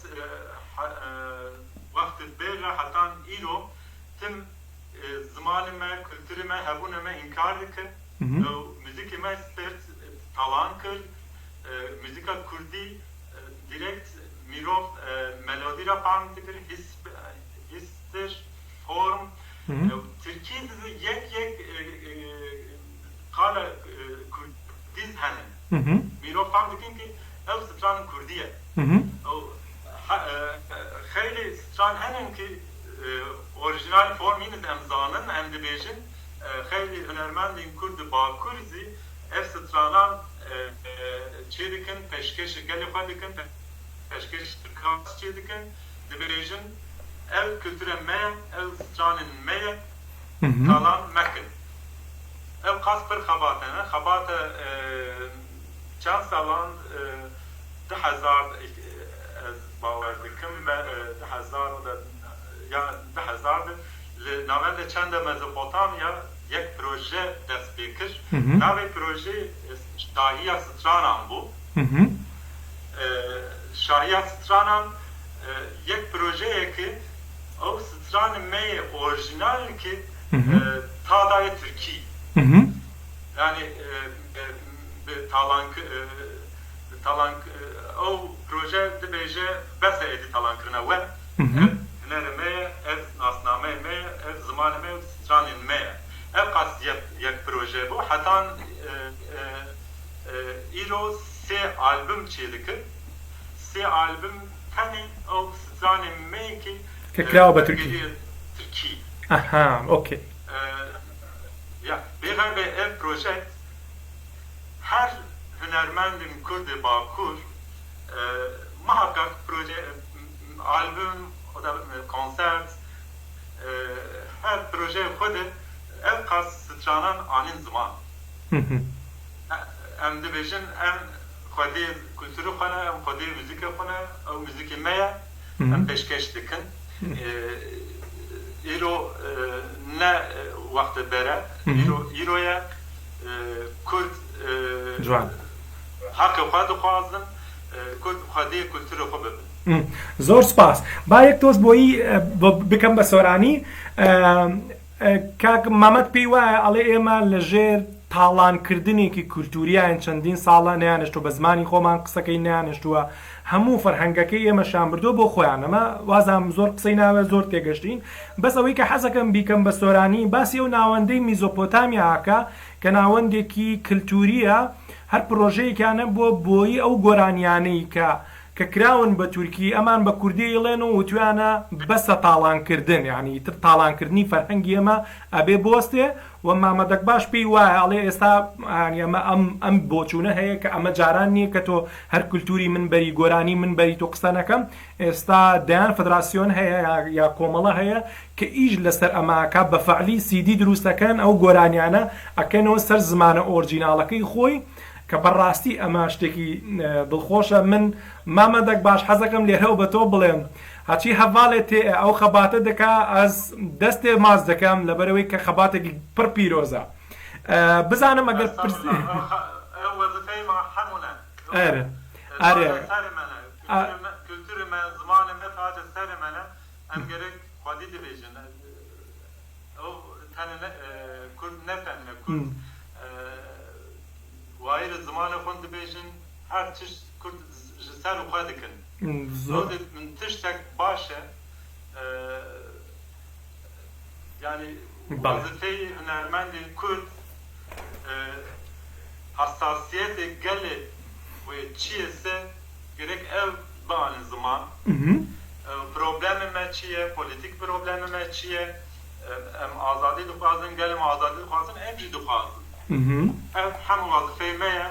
S2: وقت بێژە حتان ئیرۆ تم زمانی me kültürü me hebûnê me inkar dikir müzikê me spert talan kir müzika kurdî direkt mirov melodî ra pan dikir histir form Türkiye yek qala kurdiz hene mirov pan dikin ki ev stran kurdiye خیلی ستران هنن که orijinal formini emzanın hem de bejin خیلی هنرمندین کرد باکورزی ev stranan çedikin peşkeş geli xwe dikin peşkeş Türkas çedikin dibêjin ev kültüre me ev stranên me talan mekin ev qas pir xebate ne xebate çend salan 10,000 ez bawer dikim ve 10,000 ya 10,000 li navenda çanda Mezopotamya yek proje dest pê kir navê proje Şahiya Stranan bû Şahiya Stranan yek projeyekî ew stranên me orijinal ki tadayê Tirkî yani talank ew proje dibêje bes êdî talankirina we hunerê me ye ev nasnameyê me ye ev zimanê me ye stranên me ye ev qas yek proje bû hetan îro 3 albüm çê dikir 3 albüm tenê ew stranên me yekî
S1: kirawe bi Tirkî aha okey
S2: ya bêxerbe ev proje her hunermendin Kurd Bakur muhakkak proje albüm o da konsert her proje xwe ev qas stranan anîn ziman em dibêjin em xwedê kulturê xwe ne em xwedê müzîkê xwe ne ew müzîkê me ye em pêşkeş dikin îro ne wextê bere îroye Kurd hakkı xwe dixwazin Kurd xwedê kulturê xwe bibin
S1: زۆر سپاس با یەک تۆز بۆیی بکەم بە سۆرانی کاک مامەد پێی وایە ئەڵێ ئێمە لەژێر تاڵانکردنێکی کولتوریایان چەندین ساڵە نەیانشتووە بە زمانی خۆمان قسەکەی نەیانشتووە هەموو فەرهەنگەکەی ئێمەشان بردووە بۆ خۆیان ئەمە وازام زۆر قسەی ناوێ زۆر تێگەشتین بەس ئەوەی کە حەزەکەم بیکەم بە سۆرانی باسی ئەو ناوەندەی میزۆپۆتامیاکە کە ناوەندێکی کللتوریە هەر پرۆژەیەکیانە بۆ بۆیی ئەو گۆرانیانەی کە کراون بە تورکی ئەمان بە کوردی ئڵێن و توانە بەسە تاڵانکردن یعنی تر تاڵانکردنی فەرهەنگی ئێمە ئەبێ بۆستێ و مامەدەک باش پێی وایە ئەڵێ ئێستا ئەمە ئەم بۆچوونە هەیە کە ئەمە جاران نییە کە تۆ هەر کولتوری من بەری گۆرانی من بەری تۆ قسە نەکەم ئێستا دەیان فدراسیۆن هەیە یا کۆمەڵە هەیە کە ئیش لەسەر ئەماکە بە فەعلی سیدی دروستەکەن ئەو گۆرانیانە ئەکەنەوە سەر زمانە ئۆرجیناڵەکەی خۆی کە بەڕاستی ئەمە شتێکی دڵخۆشە من مامەدەک باش حەزەکەم لێرەوە بە تۆ بڵێم هەچی هەڤاڵێ تێ ئەو خەباتە دەکا ئەس دەستێ ماز دەکەم لەبەرەوەی کە خەباتێکی پڕ پیرۆزە بزانم ئەگەر پرسی
S2: kültürü me zamanı me sadece seremene em gerek xwedî dibêjin ew tenê Kurd ne tenê Kurd وایرە زمانە خۆن دەبێژن هەر تشت کورد ji ser xwe dikin min tiştek baş e yani vazifeyê hunermendê Kurd hassasiyetê gelê wê çi ye se gerek ev bianin ziman problemê me çi ye polîtîk problemê me çi ye em azadî dixwazin gelê me azadî dixwazin em jî dixwazin hemû vazifeyê me ye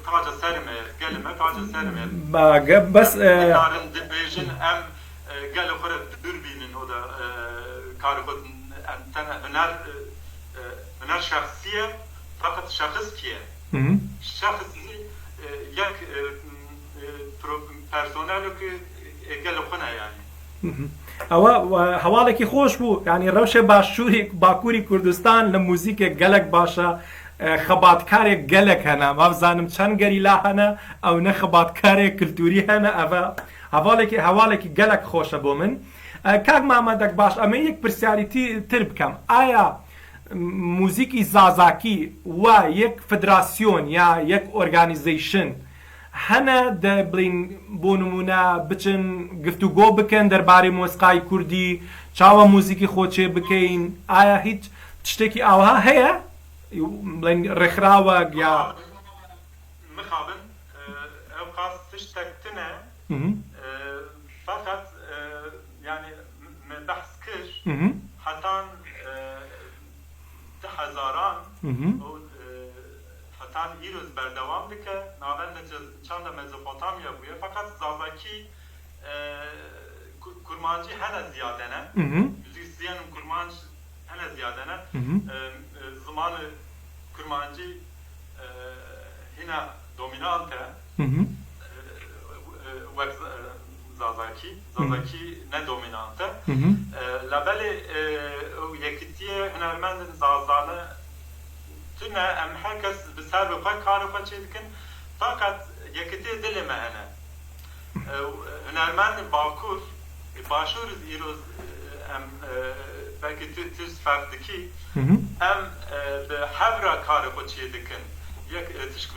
S2: taca serê me ye gelê me taca serê me ye
S1: bes
S2: darin dibêjin em gelê xwe re birbînin o da karê xwe em tene huner şexsî ye fakat şexs kî ye şexs yek personelekî gelê xwe ne yani
S1: ئەوە هەواڵێکی خۆش بوو ینی ڕەوشە باشووری باکووری کوردستان لە موزیکێک گەلک باشە خەباتکارێک گەلک هەنا مابزانم چەند گەریلا هەنە ئەو نە خەباتکارێک کللتوری هەنە ئەڤە هەواڵێکی گەلک خۆشە بۆ من کاک مامەدەک باش ئەمە یەک پرسیاری تر بکەم ئایا موزیکی زازاکی و یەک فدراسیۆن یا یەک ئۆرگانیزیشن هەنە دەبڵین بۆ نمونە بچن گفتوگۆ بکەن دەربارەی مۆسیقای کوردی چاوە موزیکی خۆچێ بکەین ئایا هیچ شتێکی ئاوها هەیە بڵین ڕێکخراوە یا
S2: مخابن ئەو قاس تشتێک تنە فقط yani بحث کر حتان هزاران حتان ایروز بردوام بکه ناوند چند مزوپوتامیا بویه فقط زازاکی kurmancı hene ziyadene. Müzisyenin kurmancı hene ziyadene. Zamanı kurmancı hine dominante. Wek Zazaki ne dominante. Labeli yekitiye hünermendin zazanı tüne em herkes bi ser ve pek karı çedikin fakat yekitiye dilime hene. Hünermendin bakur başuruz iroz em belki tüz ferdiki em bi hevra karı çedikin yek tişk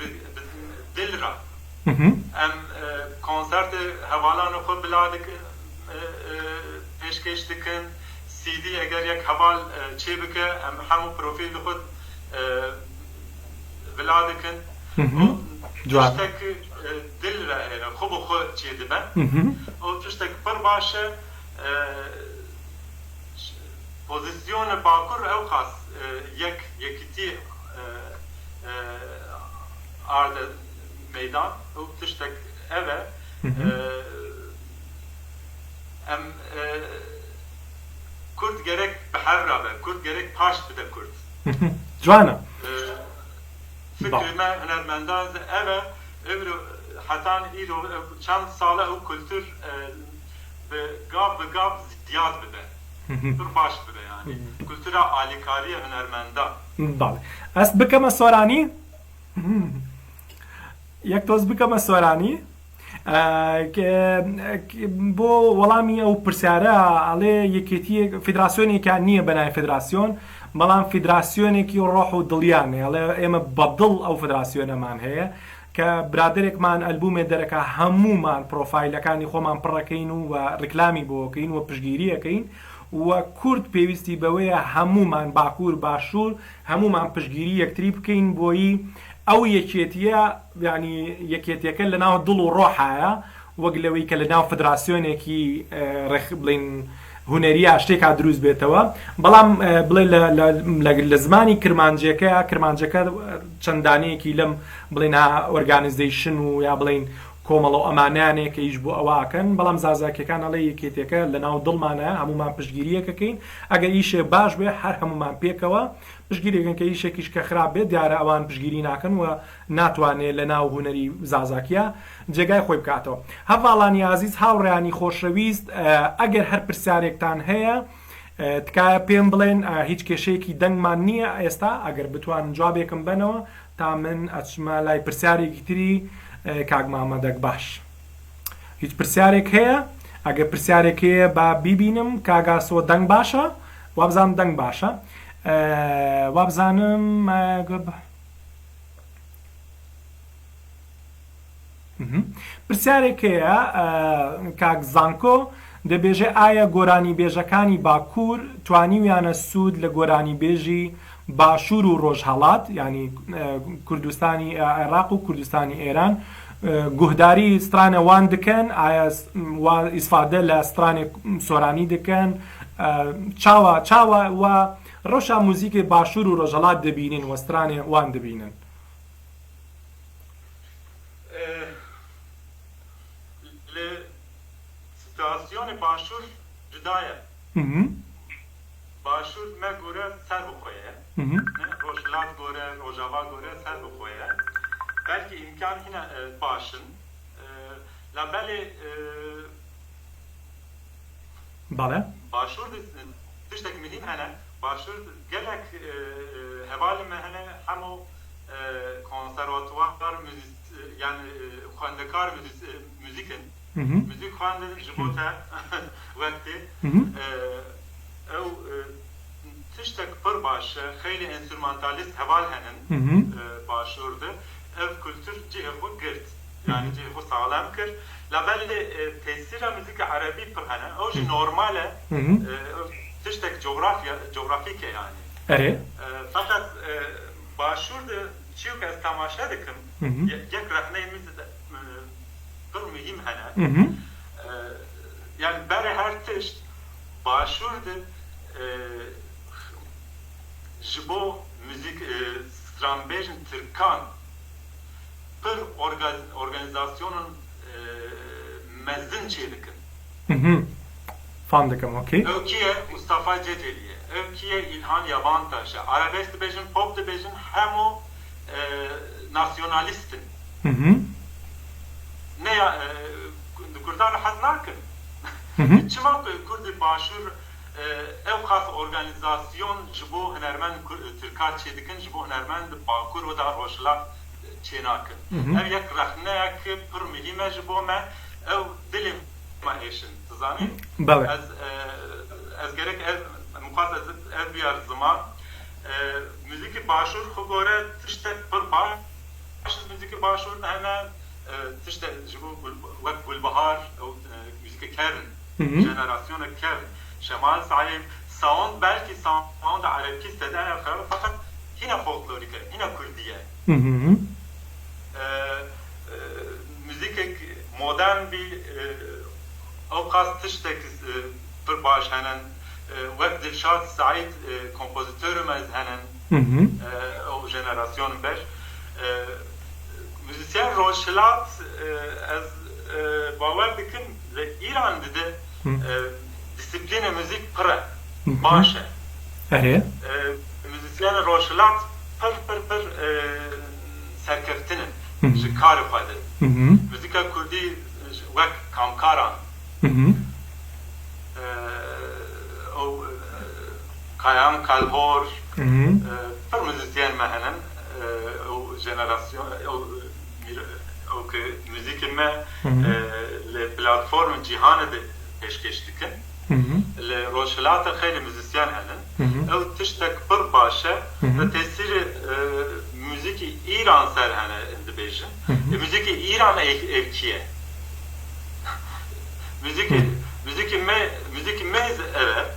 S2: dilra em konserte havalanı xwe bila dikin pêşkêş dikin CD eger yek heval çê bike em hemû profîl di xwe bila dikin tiştek dil re hêne xwe bi xwe çê dibe û tiştek pir baş e pozisyona bakur ew xas yekîtî arde meydan û tiştek ev e em Kurd gerek behevra be, Kurd gerek paş bide Kurd.
S1: Cwana.
S2: Fikrime hünermendan eve ömrü hatan ilo çand sala o kültür ve gav ziyad bide. Dur baş bide yani. Kültüra alikariye hünermendan.
S1: Bale. Ez bikeme sorani? Yek toz bikeme sorani? بۆ وەڵامی ئەو پرسیارە ئەڵێ یەکێتی فیدراسیۆنێکیان نییە بەنای فیدراسیۆن بەڵام فیدراسیۆنێکی ڕۆح و دڵیانێ ئەڵێ ئێمە بەدڵ ئەو فیدراسیۆنەمان هەیە کە برادێکمان ئەلبومێ دەرەکە هەمومان پرۆفایلەکانی خۆمان پڕەکەین و ڕکلامی بۆکەین و پشگیریەکەین و کورد پێویستی بەوەیە هەمومان باکوور باشوور هەمومان پشگیری یەکتری بکەین بۆیی ئەو یەکێتیە ینی یەکێتیەکە لە ناو دڵ و ڕۆحایە وەک لەوەی کە لە ناو فدراسیۆنێکی بڵین هونەریە شتێکا دروست بێتەوە بەڵام بڵێ لە زمانی کرمانجەکە چەندانەیەکی لەم بڵێن ئۆرگانیزیشن و یا بڵین کۆمەڵە ئەمانیانێک کە هیچ بۆ ئەواکەن بەڵام زازاکەکان ئەڵێ یەکێتەکە لە ناو دڵمانە هەمومان پشگیریەکەکەین ئەگەر ئیشێ باش بێ هەر هەمومان پێکەوە پشگیرێکن کە هیچێکیش کە خراپ بێت دیارە ئەوان پشگیری ناکەن و ناتوانێت لە ناو هونەری زازاکیە جێگای خۆی بکاتەوە هەڤاڵانی عزیز هاوڕێیانی خۆشەویست ئەگەر هەر پرسیارێکتان هەیە تکایە پێم بڵێن هیچ کێشەیەکی دەنگمان نییە ئێستا ئەگەر بتوان جوابێکم بنەوە تا من ئەچمە لای پرسیارێکی تری کاک مامەدەک باش هیچ پرسیارێک هەیە ئەگەر پرسیارێک هەیە با بیبینم کاگاسۆ دەنگ باشە وابزانم دەنگ باشە وابزانم پرسیارێک هەیە کاک زانکۆ دەبێژێ ئایا گۆرانی بێژەکانی باکوور توانیویانە سوود لە گۆرانی بێژی باشوور و ڕۆژهەڵات ینی کوردستانی عێراق و کوردستانی ئێران گوهداری سترانە وان دکەن ئایا ئیسفادە لە سترانێک سۆرانی دکەن چاوە و ڕۆشا موزیکی باشوور و ڕۆژهەڵات دەبینن و سترانێ وان دەبینن
S2: لە سیتواسیۆنی باشوور جدایە باشوور me gore ser bixweye rojhilat gore rojava gore ser bixweye belki imkan hine başın la belê başûr tiştek mühim hene başûr gelek hevalê me hene hemû konservatuar yani xwendekar müzikin müzik xwendin ji bo te wektê ew tiştek pir baş xeyli enstrümantalist heval henin başûrdi ev kültür cihê xwe girt yani cihê xwe sağlam kir la belê tesîra müzika erebî pir hene ew jî normal e tiştek coğrafîk e yani fakat başûr de çiyok ez tamaşa dikim yek rehneyimiz pir mühim hene yani berê her tişt başûr de ji bo müzik stranbêjin Tirkan pir organizasyonun mezin çê dikin
S1: فهم دکم اوکی
S2: او کیه مصطفی جدلیه او کیه İlhan Yabantaş'ı arabesk dibêjin pop dibêjin hemû nasyonalistin ne ya Kurdan hez nakin çima Kurdi başur ev xas organizasyon ji bo hunermend Tirka çêdikin ji bo hunermend Bakur û da Rojhilat çênakin ev yek rexneyek pir mühîm e ji bo me ew dilê me hêşin dizanî ez gerek muqas ez biyar ziman müzikî başûr xwe gore tiştek pir baş müzikî başûr hene tiştek ji bo wek Gulbihar müzikê kevn jenerasyona kevn Şemal Salim sound belki sound Arabî sedaya xwe fakat hine folklorik e hine Kurdiye müzikek modern bir ew qas tiştek pir baş henen wek Dilşad Saîd kompozitörüm ez henen ew jenerasyonun ber müzisyen Rojhilat ez bawer dikim li İran dide disiplîna müzik pir e baş e müzisyen Rojhilat pir serkeftinin ji karê xwe de müzika Kurdî wek kamkaran Kayan Kalhor pir müzisyen me henin ew jenerasyon ew ki müzikê me li platform cîhanê de pêşkêş dikin li Rojhilatê xêlî müzisyen henin ew tiştek pir baş e ve tesîrê müzikî İran ser hene dibêjin müzikî İran ev kiye müzikî mez evet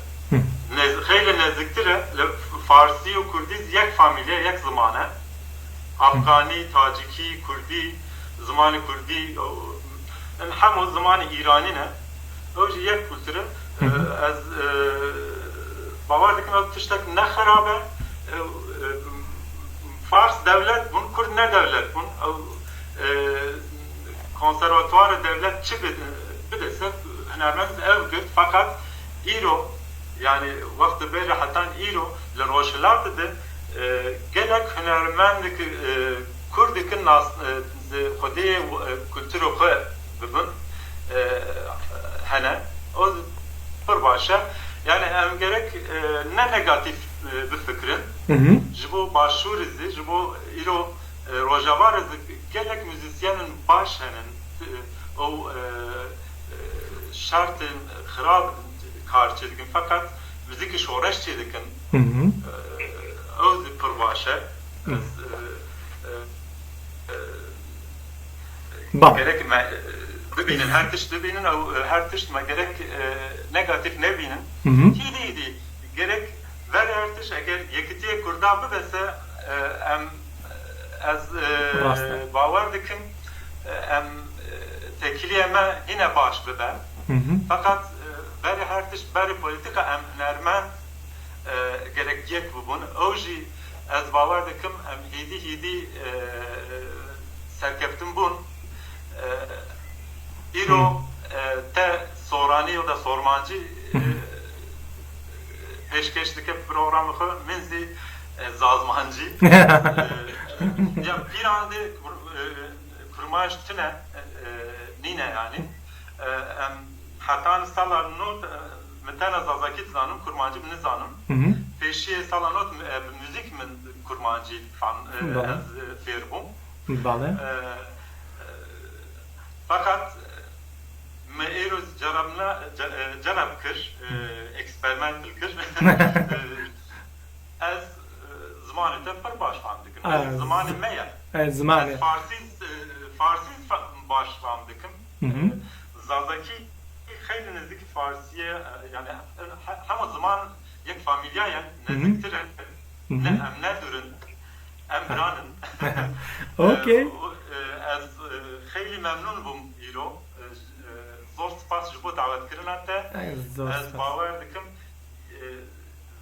S2: xêlî neziktir e li Farsî û Kurdî yek familye yek zimane Afganî, Tacikî, Kurdî zimanê Kurdî hemû zimanê İranî ne ew jî yek kultur e ez bawer dikim ew tiştek ne xerab e Fars devlet bun, Kurd ne devlet bun konservatuarı devlet çi bidese hunermend ev girt fakat îro yani vakti beri hatan îro li Rojhilatê de gelek hunermendek Kurdikin xwedê kulturê xwe bibin hene o pir baş e yani em gerek ne negatif bifikirin ji bo başûrê zî ji bo îro rojavarê zî gelek müzisyenin baş henin ew şartên xirab kar çêdikin fakat müzikî şoreş çêdikin ew zî pir baş e gerek me bibînin her tişt dibînin ew her tişt me gerek negatif nebînin hîdî gerek ver her tişt eger yekîtiye Kurda bibese em ez bawer dikim em tekiliye me hine baş bibe fakat berê her tişt berê polîtika em hunermend gerek yek bibûn ew jî ez bawer dikim em hîdî serkeftin bûn îro te soranî û da sormancî pêşkêş dike programê xwe min zî zazmancî ya pîran de kurmaj tune nîne yani em hetan sala not min tene zazakî dizanim kurmancî min nizanim pêşiyê sala not müzik min kurmancî ez fêr bûm fakat me êro cerab kir eksperimental kir ez zimanê te pir baş fam dikim zimanê me ye
S1: zimanê
S2: Farsî baş fam dikim zazakî xêlî nêzîkî Farsîye yani hema ziman yek familyayen nezîktir e em nedurin em biranin ez xêlî memnûn bûm îro zor spas ji bo dawetkirina te ez bawer dikim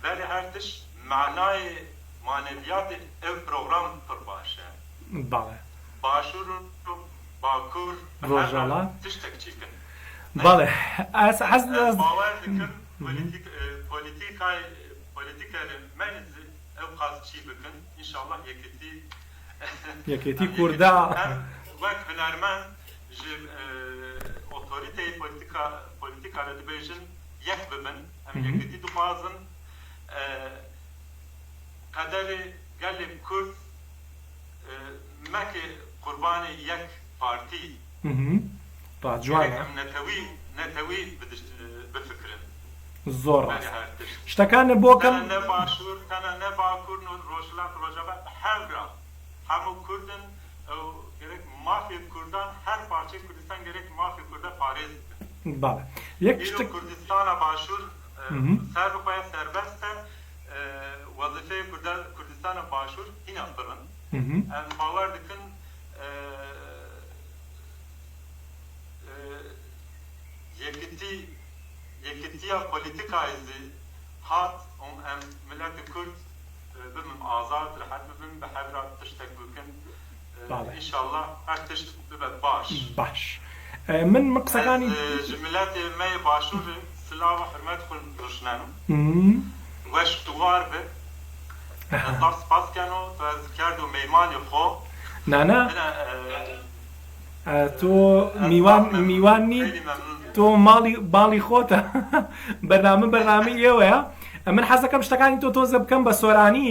S2: berê her tişt manayê maneviyatê ev program pir baş e başûr û bakur
S1: Rojhilat
S2: tiştek çêkin
S1: بەڵێ حەز
S2: باوەڕ دەکەم پۆلیتیکەرمەن ئەو قاس چی بکەن ئینشاءڵڵا
S1: یەکێتی کووردا
S2: وەک هونەرمەند ji ئۆتۆریتەی پۆلیتیکا لە دەبێژن یەک ببن ئەم یەکێتی دخوازن قەدەرێ gelê Kurd meke qurbanê yek partî netewî bifikirin
S1: زۆر شتەکان بۆ کەم
S2: ne başûr tene ne bakur rojhilat rojava hevra hemû Kurdin ew gerek mafê Kurdan her parçe Kurdistan gerek mafê Kurda parêz bikin.
S1: Bale. Yek
S2: îro Kurdistana başûr ser bixwe serbest e wezîfeyê Kurdistana başûr hîna birin. Em bawer dikin yekîtiya polîtikayê zî hat em milletê Kurd bibin azad rihet bibin bi hevra tiştek bikin înşallah her tişt bibe baş.
S1: Baş. Min qisەکانی
S2: ji milletê me başûr silav û hirmet xwe rûşnenim. Weş duvar be Dar spas keno tu ez kerd û meymanê xwe.
S1: Nana تۆ میوان نی تۆ باڵی خۆتە بەرنامەی ئێوەیە من حەزەکەم شتەکانی تۆ تۆزە بکەم بە سۆرانی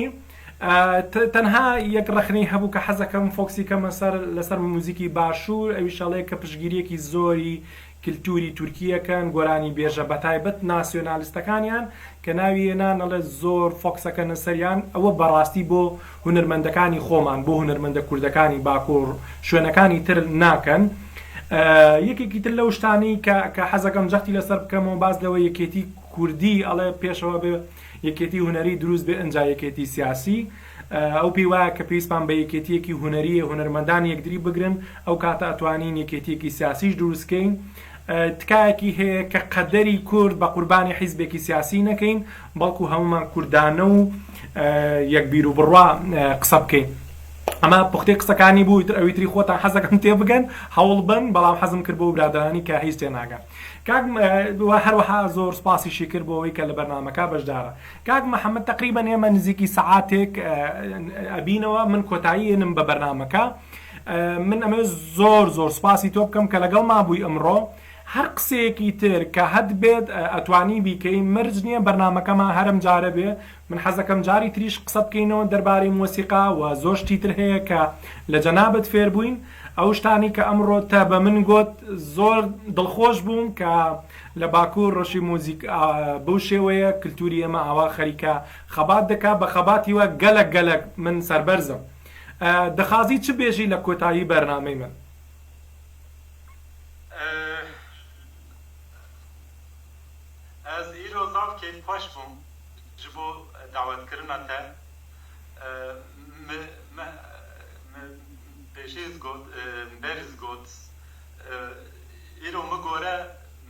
S1: تەنها یەک ڕەخنەی هەبوو کە حەزەکەم فۆکسی کەمە لەسەر موزیکی باشوور ئەوی شەڵەیە کە پشگیریەکی زۆری کللتوری تورکیەکەن گۆرانی بێژە بەتایبەت ناسیۆنالیستەکانیان کە ناوی هێنانەڵێ زۆر فۆکسەکەنە سەریان ئەوە بەڕاستی بۆ هونەرمەندەکانی خۆمان بۆ هونەرمەندە کوردەکانی باکوور شوێنەکانی تر ناکەن یەکێکی تر لەو شتانی کە حەزەکەم جەختی لەسەر بکەمەوە باز لەوە یەکێتی کوردی ئەڵێ پێشەوە بێ یەکێتی هونەری دروست بێ ئەنجا یەکێتی سیاسی ئەو پێی وایە کە پێویستمان بە یەکێتیەکی هونەریە هونەرمەندان یەکدری بگرن ئەو کاتە ئەتوانین یەکێتیەکی سیاسیش دروستکەین تکایەکی هەیە کە قەدەری کورد بە قوربانی حیزبێکی سیاسی نەکەین بەڵکو هەمومان کوردانە و یەکبیر و بڕوا قسە بکەین ئەمە پوختەی قسەکانی بوو ئەویتری خۆتان حەزەکەم تێ بگەن هەوڵ بن بەڵام حەزم کرد بۆ برادرانی کە هیچ تێناگەن کاک هەروەها زۆر سپاسیشی کرد بۆ ئەوەی کە لە بەرنامەکە بەشدارە کاک محەممەد تقریبەن ئێمە نزیکی سەعاتێک ئەبینەوە من کۆتاییێنم بە بەرنامەکە من ئەمە زۆر سپاسی تۆ بکەم کە لەگەڵ مابووی ئەمڕۆ هەر قسەیەکی تر کە هەت بێت ئەتوانی بیکەین مرج نییە بەرنامەکەمان هەرم جارە بێ من حەزەکەم جاری تریش قسە بکەینەوە دەربارەی مۆسیقا و زۆر شتی تر هەیە کە لە جەنابەت فێر بووین ئەو شتانی کە ئەمڕۆ تا بە من گوت زۆر دڵخۆش بووم کە لە باکوور ڕەشی موزیک بەو شێوەیە کللتوری ئێمە ئاوا خەریکە خەبات دەکا بە خەباتی وە گەلک من سەربەرزم دەخوازی چ بێژی لە کۆتایی بەرنامەی من
S2: Ez îro zav keyf xweş bûm ji bo dawetkirina te pêşîz got beriz got îro min gore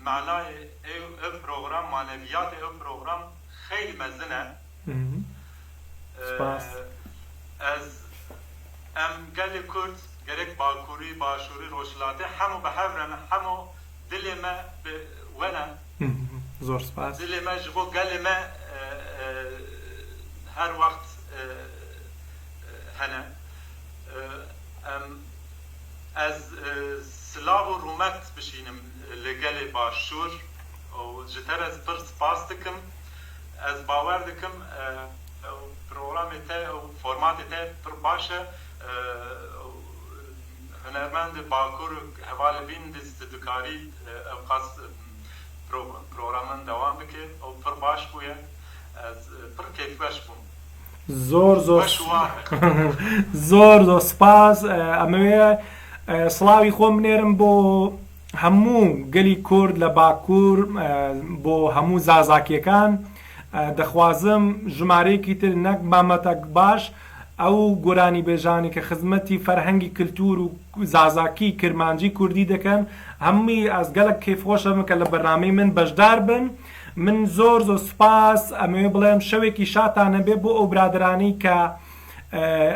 S2: manayê ev program maneviyatê ev program xeyli mezin e ez em gelê Kurd gerek bakurî başûrî rojhilatê hemû bi hev re hemû dilê me bi we ne
S1: زۆر سپاس
S2: dilê me ji bo gelê me her wext hene ez silav û rûmet bişînim li gelê başûr û ji te re pir spas dikim ez bawer dikim programê te û formatê te pir baş e hunermend bakur hevalê bîn dikarî ew qas programın devam bike o pir baş bûye ez pir keyfbeş bûm
S1: زۆر سپاس ئەمەوێ سڵاوی خۆم بنێرم بۆ هەموو گەلی کورد لە باکوور بۆ هەموو زازاکیەکان دەخوازم ژمارەیەکی تر نەک مامەتەک باش ئەو گۆرانی بێژانی کە خزمەتی فەرهەنگی کللتور و زازاکی کرمانجی کوردی دەکەن هەمووی ئەزگەلک کەیفخۆشەم کە لە بەرنامەی من بەشدار بن من زۆر سپاس ئەمەوێ بڵێم شەوێکی شاتانە بێ بۆ ئەو برادرانی کە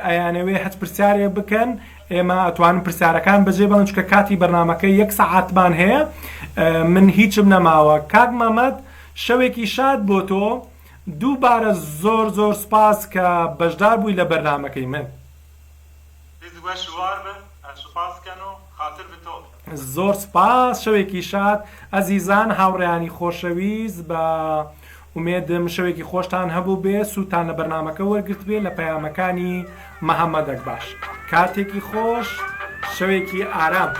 S1: ئەیانەوێ هەچ پرسیارێک بکەن ئێمە ئەتوانم پرسیارەکان بەجێ بڵێن چکە کاتی بەرنامەکە 1 سەعاتمان هەیە من هیچم نەماوە. کاک مەمەد شەوێکی شاد بۆ تۆ دووبارە زۆر سپاس کە بەشدار بووی لە بەرنامەکەی من. زۆر سپاس شەوێکی شاد ئەزیزان هاوڕێیانی خۆشەویست بە ومێدم شەوێکی خۆشتان هەبوو بێ سووتان لە بەرنامەکە وەرگرت بێ لە پەیامەکانی مەحەممەد ئەکباش کاتێکی خۆش شەوێکی ئارام.